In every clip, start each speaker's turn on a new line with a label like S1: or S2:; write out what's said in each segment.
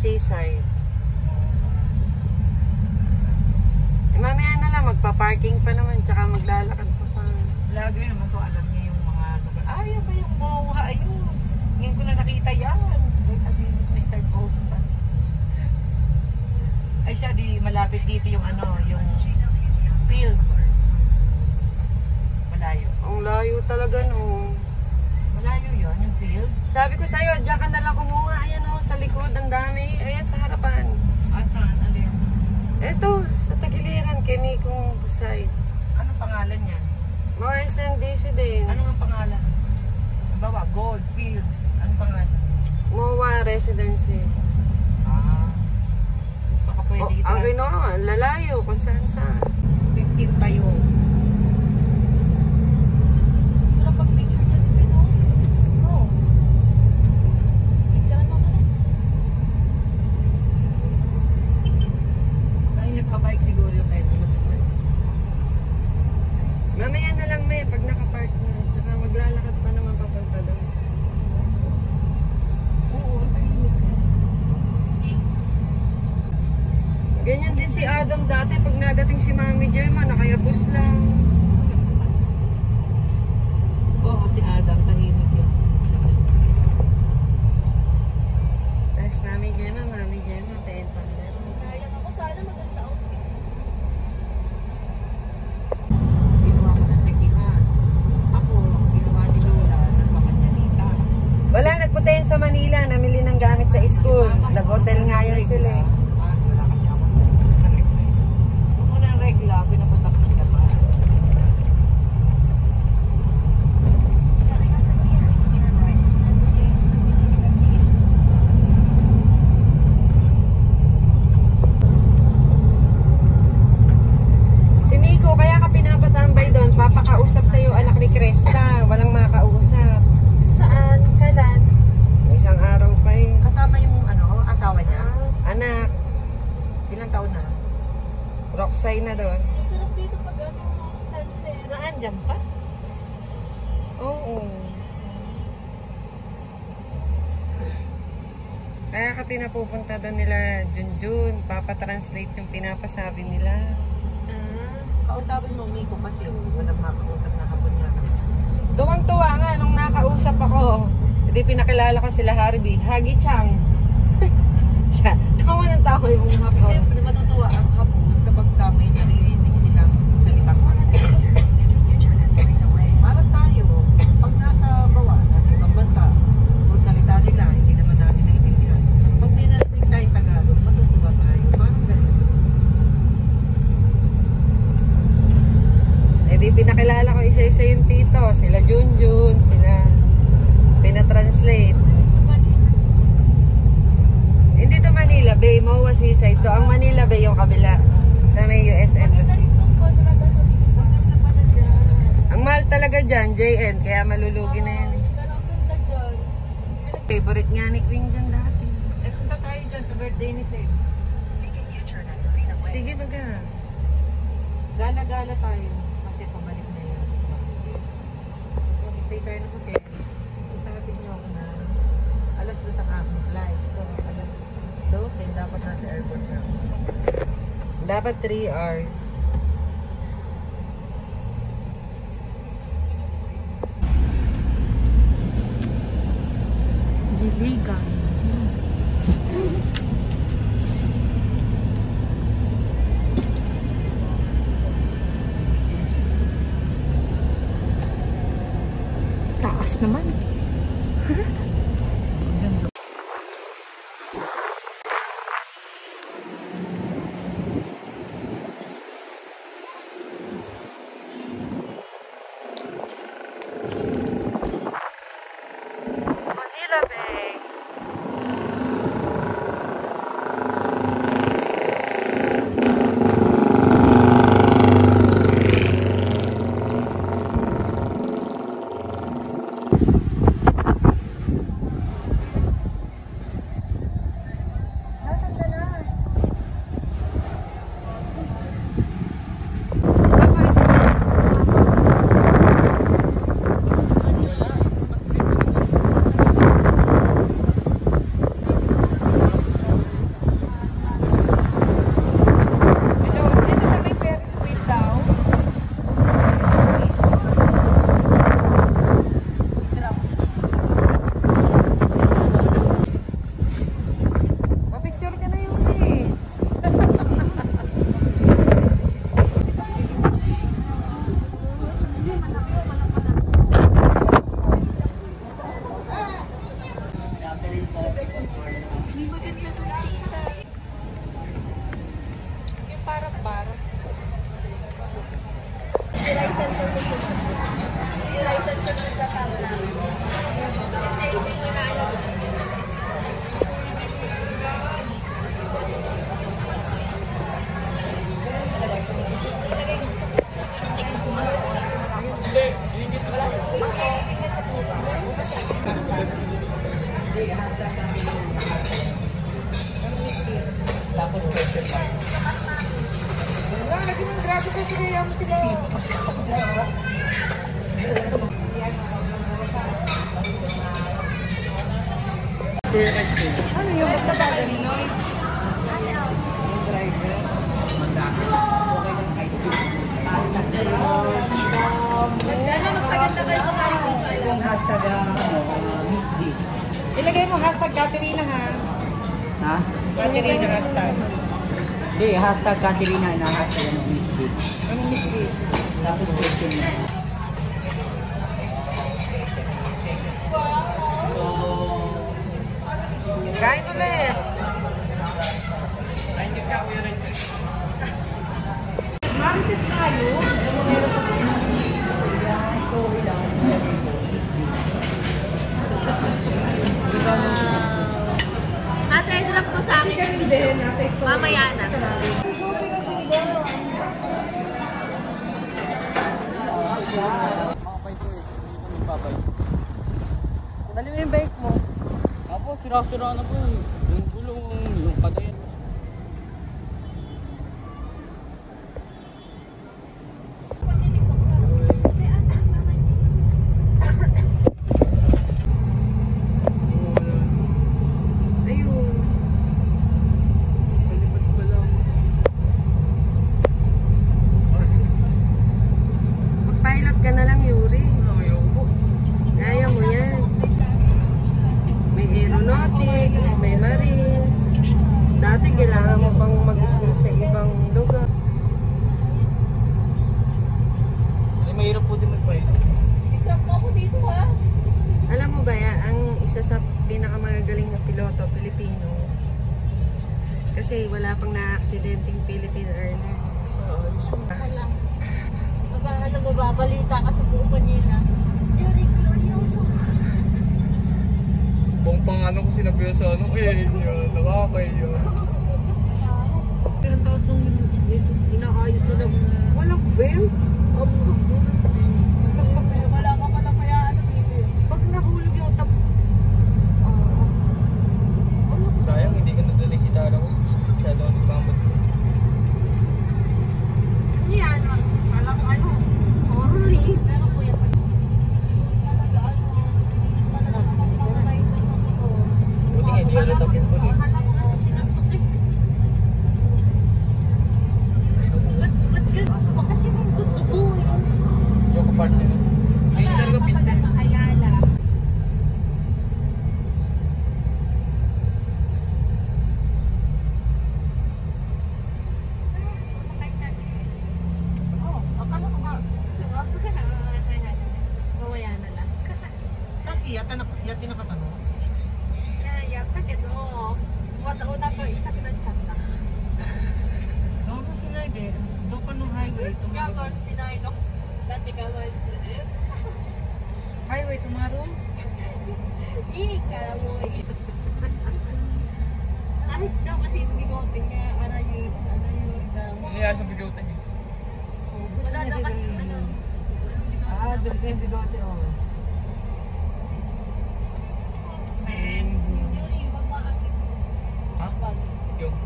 S1: seaside. Mamaya na lang, magpa-parking pa naman, tsaka maglalakad pa.
S2: Lagi naman to, alam niya yung mga lugar. Yan ba yung MOA? Ayun. Ngayon ko na nakita yan. Sabi ni Mr. Costa. Ay siya, di malapit dito yung yung field. Malayo.
S1: Ang layo talaga, no.
S2: Malayo yun, yung field.
S1: Sabi ko sa'yo, diyan ka na lang kumuha. Ayan o, sa likod, ang dami. Ayan, sa harapan.
S2: Saan? Alin?
S1: Eto, sa tagiliran, kay Mikong side.
S2: Anong pangalan niya?
S1: Mga SMDC din.
S2: Ano ang pangalan? Bawa, Gold, Field. Anong pangalan?
S1: MOA Residency.
S2: Baka pwede ito.
S1: Ang ginawa, lalayo kung saan saan.
S2: 15 pa yun.
S3: Sarap pag-picture dyan, Pino? Oo. Picture mo ka na.
S2: Nagpa-bike siguro yung kayo.
S1: Mamaya na lang may pag nakapark na. Tsaka maglalakad pa naman papunta doon.
S2: Oo, tahimik na.
S1: Ganyan din si Adam dati. Pag nadating si Mami Gemma, nakayabos lang.
S2: Oo, si Adam, tahimik yun.
S1: Tapos Mami Gemma, penta na.
S3: Kaya ako, sana maganda ako.
S2: Ginawa ko na sa Gihan. Ako, ginawa ni Lola, nagpapanyalita.
S1: Wala, nagpuntayin sa Manila. Namili ng gamit sa school. Nag-hotel nga yan sila eh.
S2: Wala kasi ako na regla. Kung unang regla, pinapunta ko sila pa.
S1: Si Miko, kaya ka pinapatambay doon. Papakausap sa'yo anak ni Cresta. Walang makausap.
S3: Saan? Kailan?
S1: Isang araw pa eh.
S2: Kasama yung asawa niya.
S1: Anak,
S2: Ilang taon na?
S1: Roxay na doon.
S3: Ang sarap dito pag sunset.
S2: Naandyan pa?
S1: Oo. Kaya ka pinapupunta doon nila Junjun. Papatranslate yung pinapasabi nila.
S2: Kausapin mo, Miko, kasi walang makausap na hapon niya.
S1: Tuwang-tuwa nga nung nakausap ako. Hindi pinakilala ko sila Harvey. Hagi Chang. Siya, tawa ng tawa yung hapon.
S2: Siyempre, matutuwa ang hapon kapag kami naririnig silang salitang para tayo, pag nasa bawa, nasa ibang bansa, kung salita nila, hindi naman natin naiintindihan. Pag may narinig tayong Tagalog, matutuwa tayo. Parang ganun.
S1: Eh di pinakilala ko isa-isa yung tito. Sila Junjun, sila pinatranslate. Hindi to Manila Bay, MOA Seaside. To ang Manila Bay yung kabila. Sa may US Embassy. Ang mahal talaga dyan, JN. Kaya malulugi na yan.
S3: Pero ang ganda dyan.
S1: Favorite nga ni Queen dyan dati.
S2: Eh, punta tayo dyan sa birthday ni Seb.
S1: Sige baga.
S2: Gala-gala tayo. Kasi pabalik na yun. So, mag-stay tayo ng hotel. Isahatid niyo ako na alas 2 ang aking flight. So, alas 12, dapat nasa airport na.
S1: Dapat 3 hours.
S3: Diligan. Taas naman.
S1: Manila Bay.
S3: Si Ryzen sa susunod. Si Ryzen sa susunod kasama namin. Kasi hindi mo na alam.
S4: Tapos question mark.
S1: Wala, lagi mo grabe ko sinaya mo sila.
S4: Kuya Rex eh.
S1: Ano yung magtabagal ni Lloyd? Yung driver.
S4: Mandaki. Okay lang kahit hashtag na yun.
S1: Magkano nagpaganda kayo kung kayo dito alam?
S4: Yung hashtag Miss D.
S1: Ilagay mo hashtag Caterina ha.
S4: Ha?
S1: Caterina hashtag.
S4: Hindi, hashtag Caterina na hashtag Miss D.
S1: Anong Miss B?
S4: Tapos question mark.
S1: Kain ulit. Marites tayo.
S3: Ate, drop mo sa akin. Mamaya na.
S4: Mga 5 years, dito magbabay.
S1: Dali mo yung bike mo.
S4: Apo, sira-sira na po eh. Yung gulong, yung padayan.
S1: Ayun.
S4: Palipat pa lang.
S1: Mag-pilot ka na lang, Yuri.
S4: Ayoko po.
S1: Kaya mo yan. May aeronautics, may marines. Dati kailangan mo pang mag-school sa ibang lugar.
S4: Ay, mahirap po din mag-pilot.
S3: Drop mo ako dito ha.
S1: Alam mo ba yan, ang isa sa pinakamagagaling na piloto, Pilipino. Kasi wala pang na-aksidenteng Philippine Airlines.
S3: Wala. Pag ano mo babalita ka sa buong Manila. Yuri, glorioso.
S4: Buong pang ano ko sinabi sa ano, eh, yun, nakakaya.
S1: Pero tapos nung inaayos nila, walang belt.
S3: Wala ka pala kaya ano dito.
S1: Pag nahulog yung tap...
S4: Sayang, hindi ka nadaling gitara ko. Masyado ako nagpamot.
S3: Ano yan? Alam ko ano? Horror eh. Pero kuya pag... Talaga ano? Talaga makapagay na ako.
S4: Buti nga, di ako tapin po rin.
S3: Akala ko ano sinantok eh. Ba't yun? Bakit yun ang gusto ko eh?
S4: Yung kaparte na. Hindi talaga pinte.
S3: Ayala. Oh, akala ko nga. Mamaya na lang.
S4: Saan yata nakatanong?
S3: Yata ka no. Una pa isa kinanchak na.
S1: Doon mo sinagay. Doon ka nung highway.
S3: Gawon sinay no. Dati gawon sinay.
S1: Highway tomorrow?
S3: Ika mo eh. Kahit daw kasi bigote niya, arayo.
S4: Nangyayari sa bigote niya.
S3: Wala daw kasi ano.
S1: Doon ka yung bigote, oh.
S3: Yuri, wag mo akit.
S4: Ha? Yung.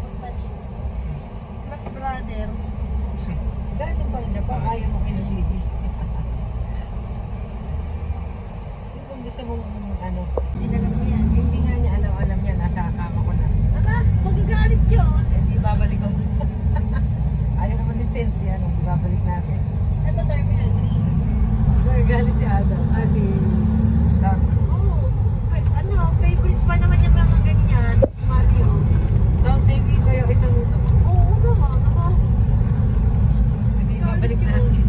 S3: Mustache. Mas brother.
S1: Galing pa rin pa, ayaw mo kinalili. Sino gusto mong ano?
S3: Hindi na lang mo yan.
S1: Hindi nga niya alam niya, nasa kama ko na.
S3: Aba, magagalit yun.
S1: Hindi babalik ako. Ayaw naman ni Sense yan, hindi babalik natin.
S3: Ito Terminal 3.
S1: Nagagalit si Adam, si Star.
S3: Oo. Ano, favorite pa naman yung mga ganyan. Mario.
S1: So, sige kayo isang luto.
S3: Oo naman.
S1: Hindi babalik natin.